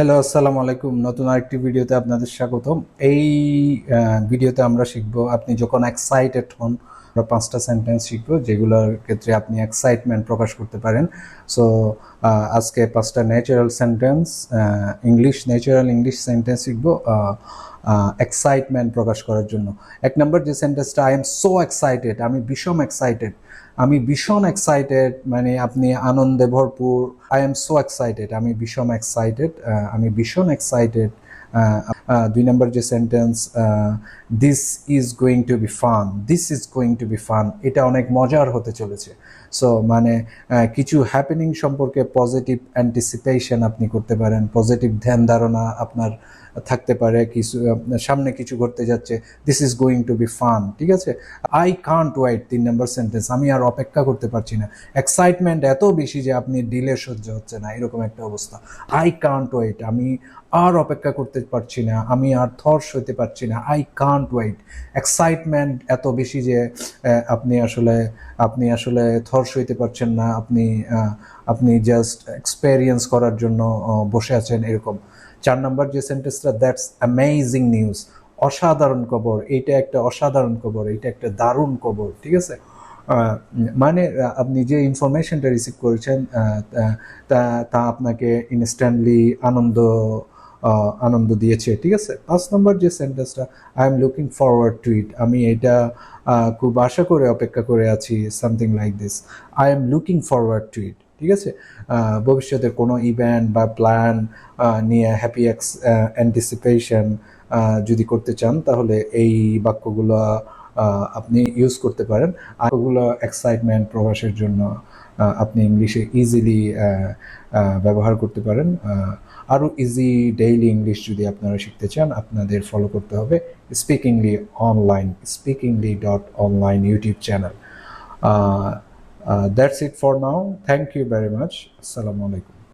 Hello, আসসালামু আলাইকুম। নতুন আরেকটি ভিডিওতে আপনাদের স্বাগতম। এই ভিডিওতে আমরা শিখব, আপনি যখন এক্সাইটেড হন, আমরা 5টা সেন্টেন্স শিখব যেগুলোর ক্ষেত্রে আপনি এক্সাইটমেন্ট প্রকাশ করতে পারেন। সো আজকে 5টা natural sentence, natural English sentence শিখব এক্সাইটমেন্ট প্রকাশ করার জন্য। 1 নম্বর যে সেন্টেন্সটা, আই এম সো এক্সাইটেড, আমি ভীষণ এক্সাইটেড। আমি ভীষণ এক্সাইটেড মানে আপনি আনন্দে ভরপুর। আই এম সো এক্সাইটেড, আমি ভীষণ এক্সাইটেড, আমি ভীষণ এক্সাইটেড। 2 নম্বর যে sentence, this is going to be fun, this is going to be fun, এটা অনেক মজার হতে চলেছে। সো মানে কিছু হ্যাপেনিং সম্পর্কে পজিটিভ অ্যান্টিসিপেশন আপনি করতে পারেন, পজিটিভ ধ্যান ধারণা আপনার থাকতে পারে, কিছু সামনে কিছু ঘটতে যাচ্ছে। This is going to be fun, ঠিক আছে। I can't wait, 3 number sentence, আমি আর অপেক্ষা করতে পারছি না। এক্সাইটমেন্ট এত বেশি যে আপনি ডিলে সহ্য হচ্ছে না, এরকম একটা অবস্থা। আই কান্ট ওয়েট, আমি আর অপেক্ষা করতে পারছি না, আমি আর থর সইতে পারছি না। আই কান্ট ওয়েট, এক্সাইটমেন্ট এত বেশি যে আপনি আসলে থর সইতে পারছেন না, আপনি জাস্ট এক্সপেরিয়েন্স করার জন্য বসে আছেন, এরকম। 4 নম্বর যে সেন্টেন্সটা, দ্যাটস অ্যামেজিং নিউজ, অসাধারণ খবর, এইটা একটা অসাধারণ খবর, এইটা একটা দারুণ খবর, ঠিক আছে। মানে আপনি যে ইনফরমেশনটা রিসিভ করেছেন তা আপনাকে ইনস্ট্যান্টলি আনন্দ দিয়েছে, ঠিক আছে। 5 নম্বর যে সেন্টেন্সটা, I am looking forward to it, আমি এটা খুব আশা করে অপেক্ষা করে আছি, something like this. I am looking forward to it, ঠিক আছে। ভবিষ্যতের কোনো ইভেন্ট বা প্ল্যান নিয়ে হ্যাপি অ্যান্টিসিপেশন যদি করতে চান, তাহলে এই বাক্যগুলো আপনি ইউজ করতে পারেন। আর ওগুলো এক্সাইটমেন্ট প্রকাশের জন্য আপনি ইংলিশে ইজিলি ব্যবহার করতে পারেন। আরও ইজি ডেইলি ইংলিশ যদি আপনারা শিখতে চান, আপনাদের ফলো করতে হবে speakingly.online YouTube channel. That's it for now. Thank you very much. Assalamu alaikum.